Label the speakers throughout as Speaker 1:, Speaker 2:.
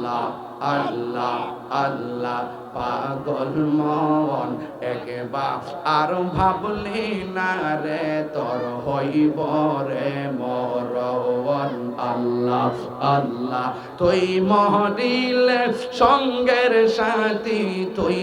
Speaker 1: আল্লাহ আল্লাহ আল্লাহ পাগল মন একবার আর ভাবলি না রে তোর হইব রে মরণ আল্লাহ আল্লাহ তুই মহরিলে সঙ্গের সাথী তুই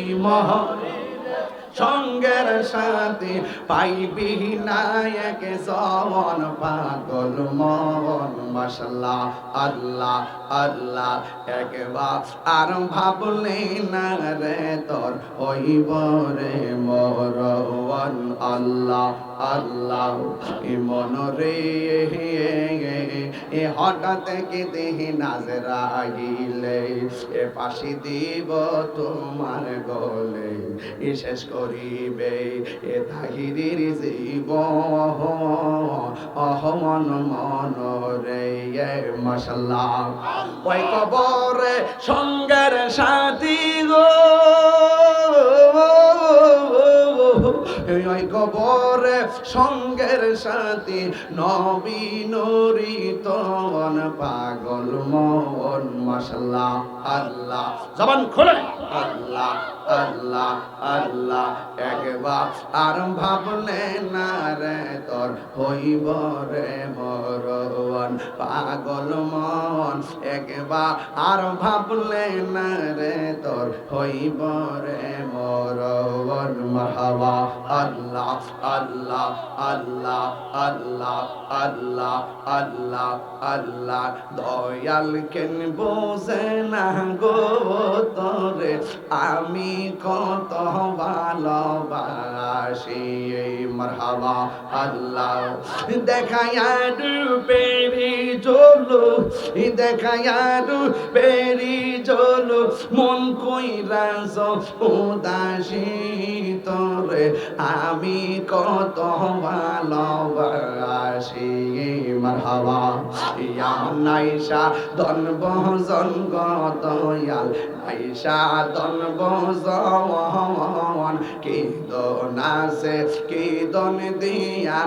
Speaker 1: সঙ্গের সাথী পাইবি নায়ক জওয়ান পাগল মন মাশাআল্লাহ আল্লাহ আল্লাহ একবার আর ভাবলি না রে তোর হইব রে মরণ আল্লাহ আল্লাহ মন রে হঠাৎ কি দেহি নাজরাইলে এ পাশি দিব তোমার গলে শেষ করিবে এ তাহিরির জীব মন মন রে মাশাআল্লাহ ওই কবরে সঙ্গের সাথী গো ওই কবরে সঙ্গের সাথী নবী নূরিতন পাগল মন মাশাআল্লাহ আল্লাহ জবান খোলে আল্লাহ আল্লাহ আল্লাহ একবার আর ভাবলে না রে তোর হইব রে মরণ পাগল মন একবার আর ভাবলে না রে তোর হইব রে মরণ মারহাবা আল্লাহ আল্লাহ আল্লাহ আল্লাহ আল্লাহ আল্লাহ আল্লাহ দয়াল কেন বোঝে না গো তোরে আমি কত ভালোবাসি মারহাবা আল্লাহ দেখায়া রূপেরি জলো দেখায়া রূপেরি জলো মন কইরাস উদাসী তোরে আমি কত ভালোবাসি মারহাবা ইয়া নাইসা দন বজন গদয়াল নাইসা দন বজন কি দন আছে কি দন দিয়া